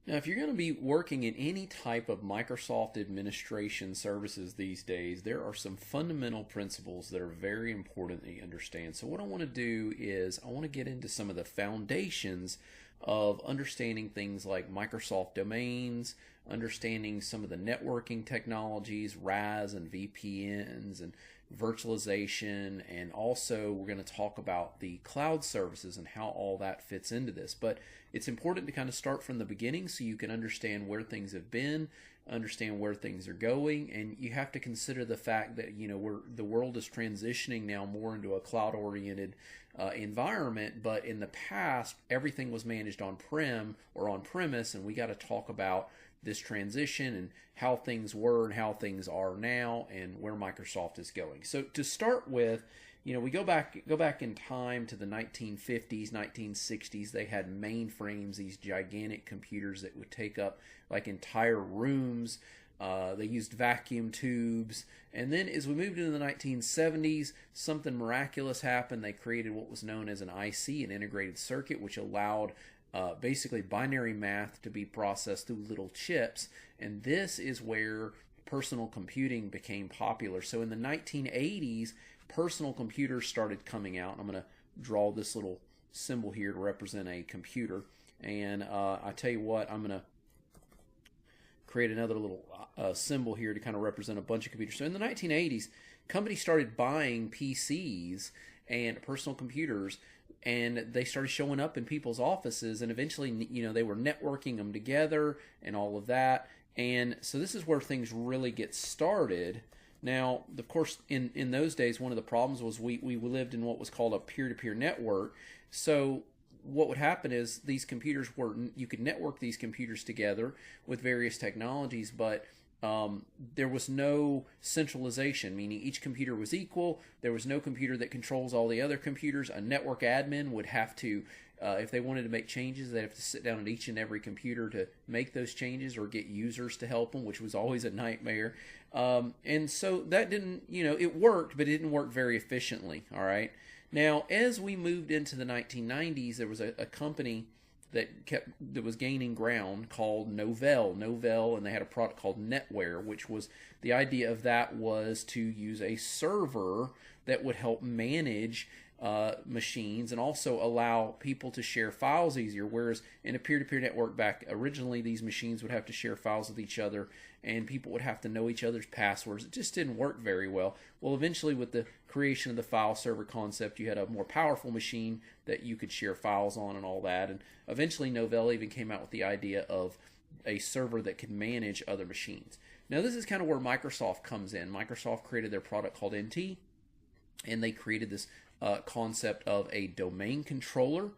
Now, if you're going to be working in any type of Microsoft administration services these days, there are some fundamental principles that are very important that you understand. So what I want to do is I want to get into some of the foundations of understanding things like Microsoft domains, understanding some of the networking technologies, RAS and VPNs and virtualization, and also we're going to talk about the cloud services and how all that fits into this. But it's important to kind of start from the beginning so you can understand where things have been, understand where things are going, and you have to consider the fact that the world is transitioning now more into a cloud-oriented environment. But in the past, everything was managed on-prem or on-premise, and we got to talk about this transition and how things were and how things are now and where Microsoft is going. So to start with, we go back in time to the 1950s, 1960s. They had mainframes, these gigantic computers that would take up like entire rooms. They used vacuum tubes. And then as we moved into the 1970s, something miraculous happened. They created what was known as an IC, an integrated circuit, which allowed basically binary math to be processed through little chips. And this is where personal computing became popular. So in the 1980s, personal computers started coming out. I'm going to draw this little symbol here to represent a computer. And I tell you what, I'm going to create another little symbol here to kind of represent a bunch of computers. So in the 1980s, companies started buying PCs and personal computers, and they started showing up in people's offices, and eventually, they were networking them together and all of that. And so this is where things really get started. Now, of course, in those days, one of the problems was we lived in what was called a peer-to-peer network. So what would happen is these computers you could network these computers together with various technologies, but there was no centralization, meaning each computer was equal. There was no computer that controls all the other computers. A network admin would have to, if they wanted to make changes, they'd have to sit down at each and every computer to make those changes or get users to help them, which was always a nightmare. And so that didn't, it worked, but it didn't work very efficiently, all right? Now, as we moved into the 1990s, there was a company that was gaining ground called Novell, and they had a product called NetWare, which was the idea of that was to use a server that would help manage machines and also allow people to share files easier. Whereas in a peer-to-peer network back originally, these machines would have to share files with each other and people would have to know each other's passwords. It just didn't work very well. Well, eventually with the creation of the file server concept, you had a more powerful machine that you could share files on and all that. And eventually Novell even came out with the idea of a server that could manage other machines. Now this is kind of where Microsoft comes in. Microsoft created their product called NT, and they created this concept of a domain controller,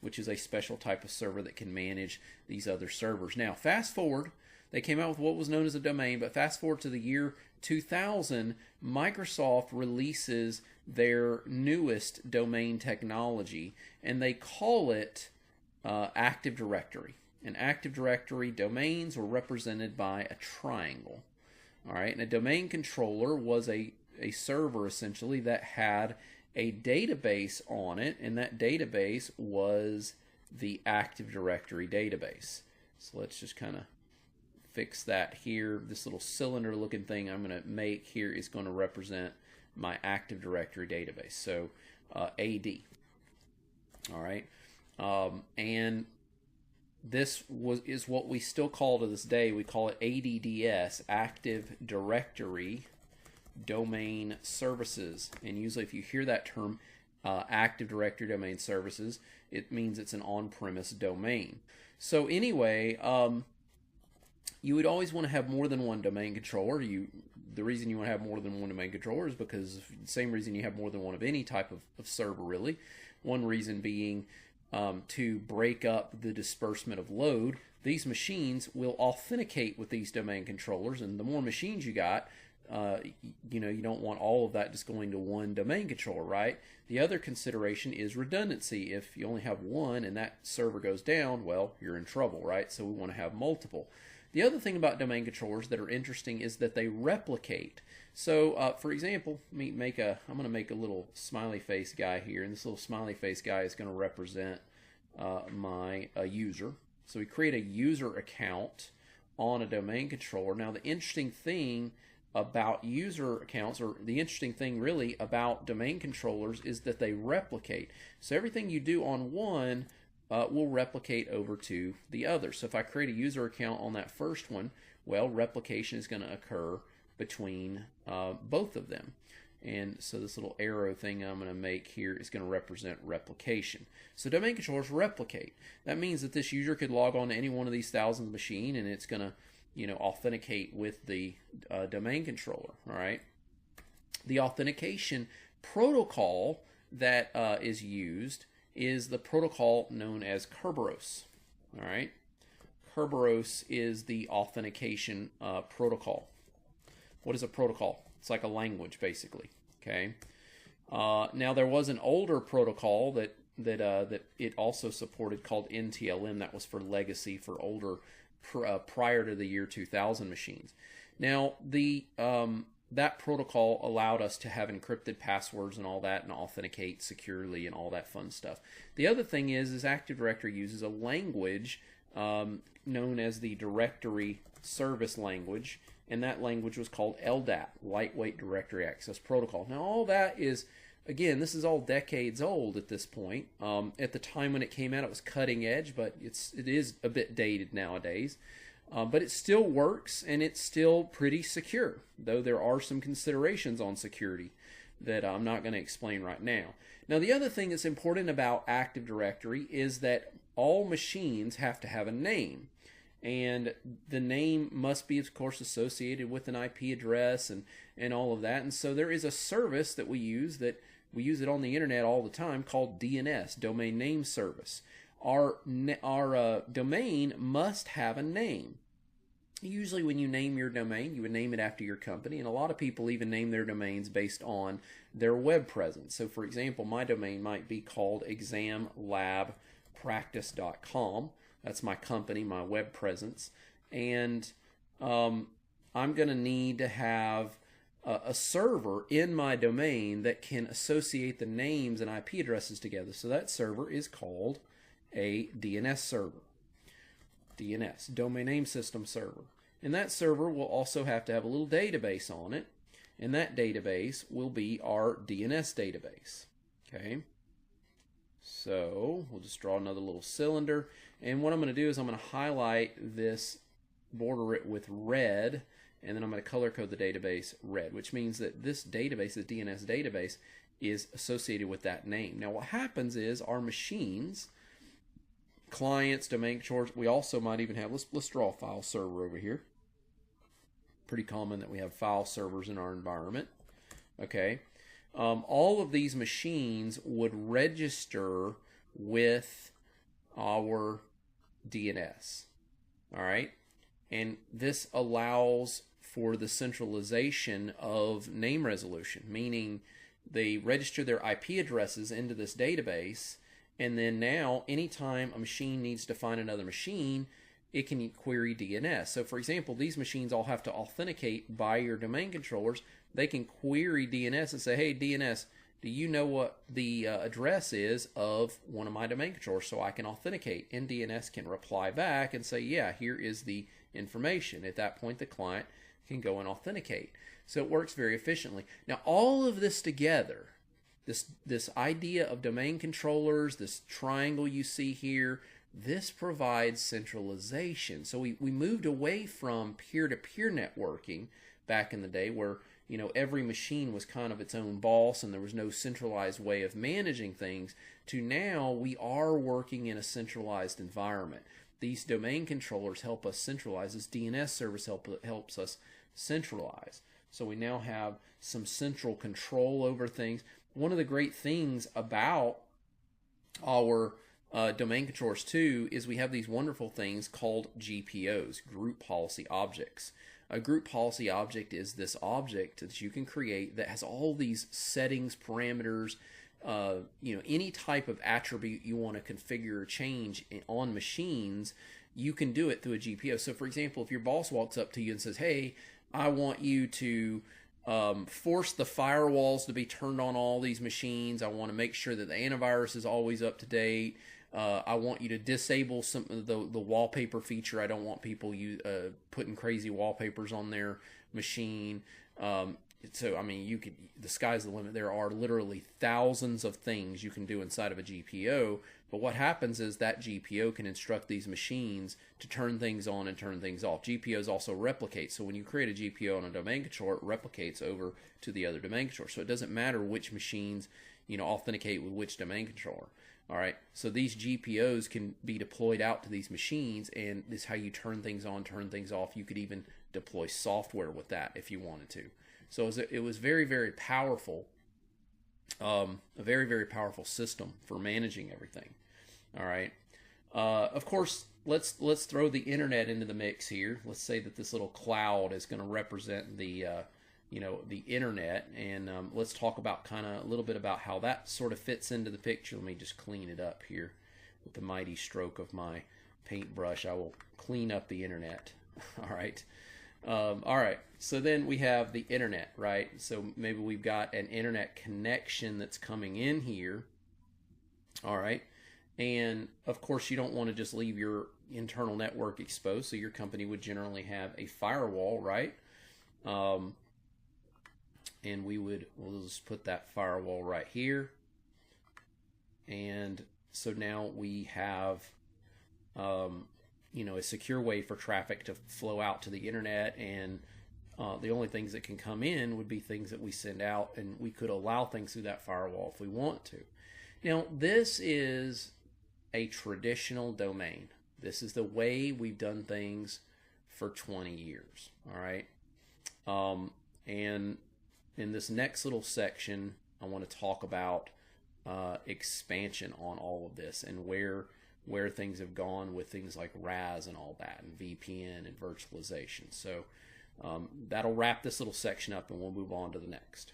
which is a special type of server that can manage these other servers. Now fast forward, they came out with what was known as a domain, but fast forward to the year 2000, Microsoft releases their newest domain technology, and they call it Active Directory. And Active Directory domains were represented by a triangle. All right, and a domain controller was a server essentially that had a database on it, and that database was the Active Directory database. So let's just kind of fix that here. This little cylinder looking thing I'm going to make here is going to represent my Active Directory database. So AD. All right. And this is what we still call to this day. We call it ADDS, Active Directory Domain Services. And usually if you hear that term, Active Directory Domain Services, it means it's an on-premise domain. So anyway, you would always want to have more than one domain controller. The reason you want to have more than one domain controller is because the same reason you have more than one of any type of server, really. One reason being to break up the disbursement of load. These machines will authenticate with these domain controllers, and the more machines you got, you don't want all of that just going to one domain controller, right? The other consideration is redundancy. If you only have one and that server goes down, well, you're in trouble, right? So we want to have multiple. The other thing about domain controllers that are interesting is that they replicate. So, for example, I'm going to make a little smiley face guy here, and this little smiley face guy is going to represent my user. So we create a user account on a domain controller. Now the interesting thing about user accounts, or the interesting thing really about domain controllers, is that they replicate. So everything you do on one will replicate over to the other. So if I create a user account on that first one, well, replication is going to occur between both of them. And so this little arrow thing I'm going to make here is going to represent replication. So domain controllers replicate. That means that this user could log on to any one of these thousands of machines, and it's going to, authenticate with the domain controller. All right. The authentication protocol that is used is the protocol known as Kerberos. All right. Kerberos is the authentication protocol. What is a protocol? It's like a language, basically. Okay. Now there was an older protocol that it also supported called NTLM. That was for legacy, for older, prior to the year 2000 machines. Now that protocol allowed us to have encrypted passwords and all that, and authenticate securely and all that fun stuff. The other thing is Active Directory uses a language known as the Directory Service Language, and that language was called LDAP, Lightweight Directory Access Protocol. Now all that is, again, this is all decades old at this point. At the time when it came out, it was cutting edge, but it is a bit dated nowadays. But it still works, and it's still pretty secure, though there are some considerations on security that I'm not going to explain right now. Now the other thing that's important about Active Directory is that all machines have to have a name. And the name must be, of course, associated with an IP address and all of that. And so there is a service that we use it on the internet all the time, called DNS, Domain Name Service. Our domain must have a name. Usually when you name your domain, you would name it after your company, and a lot of people even name their domains based on their web presence. So for example, my domain might be called examlabpractice.com. That's my company, my web presence. And I'm going to need to have a server in my domain that can associate the names and IP addresses together. So that server is called a DNS server. DNS, Domain Name System Server. And that server will also have to have a little database on it. And that database will be our DNS database. Okay. So we'll just draw another little cylinder. And what I'm going to do is I'm going to highlight this, border it with red, and then I'm going to color code the database red, which means that this database, the DNS database, is associated with that name. Now what happens is our machines, clients, domain controllers, we also might even have, let's draw a file server over here. Pretty common that we have file servers in our environment. Okay. All of these machines would register with our DNS. All right. And this allows for the centralization of name resolution, meaning they register their IP addresses into this database, and then now anytime a machine needs to find another machine, it can query DNS. So for example, these machines all have to authenticate by your domain controllers. They can query DNS and say, hey, DNS, do you know what the address is of one of my domain controllers so I can authenticate? And DNS can reply back and say, yeah, here is the information. At that point, the client can go and authenticate. So it works very efficiently. Now, all of this together, this idea of domain controllers, this triangle you see here, this provides centralization. So we moved away from peer-to-peer networking back in the day where every machine was kind of its own boss and there was no centralized way of managing things, to now we are working in a centralized environment. These domain controllers help us centralize. This DNS service helps us centralize. So we now have some central control over things. One of the great things about our domain controllers too is we have these wonderful things called GPOs, Group Policy Objects. A group policy object is this object that you can create that has all these settings, parameters, any type of attribute you want to configure or change on machines, you can do it through a GPO. So for example, if your boss walks up to you and says, hey, I want you to force the firewalls to be turned on all these machines. I want to make sure that the antivirus is always up to date. I want you to disable some of the wallpaper feature. I don't want people putting crazy wallpapers on their machine. So, I mean, the sky's the limit. There are literally thousands of things you can do inside of a GPO, but what happens is that GPO can instruct these machines to turn things on and turn things off. GPOs also replicate, so when you create a GPO on a domain controller, it replicates over to the other domain controller. So it doesn't matter which machines, authenticate with which domain controller. All right, so these GPOs can be deployed out to these machines, and this is how you turn things on, turn things off. You could even deploy software with that if you wanted to. So it was very, very powerful, a very, very powerful system for managing everything. All right. Of course, let's throw the internet into the mix here. Let's say that this little cloud is going to represent the the internet, and let's talk about a little bit about how that sort of fits into the picture. Let me just clean it up here with the mighty stroke of my paintbrush. I will clean up the internet. All right. All right, so then we have the internet, right? So maybe we've got an internet connection that's coming in here. All right, and of course you don't want to just leave your internal network exposed, so your company would generally have a firewall, right? And we'll just put that firewall right here. And so now we have a secure way for traffic to flow out to the internet, and the only things that can come in would be things that we send out, and we could allow things through that firewall if we want to. Now, this is a traditional domain. This is the way we've done things for 20 years, all right? And in this next little section, I want to talk about expansion on all of this and where things have gone with things like RAS and all that, and VPN and virtualization. So that'll wrap this little section up, and we'll move on to the next.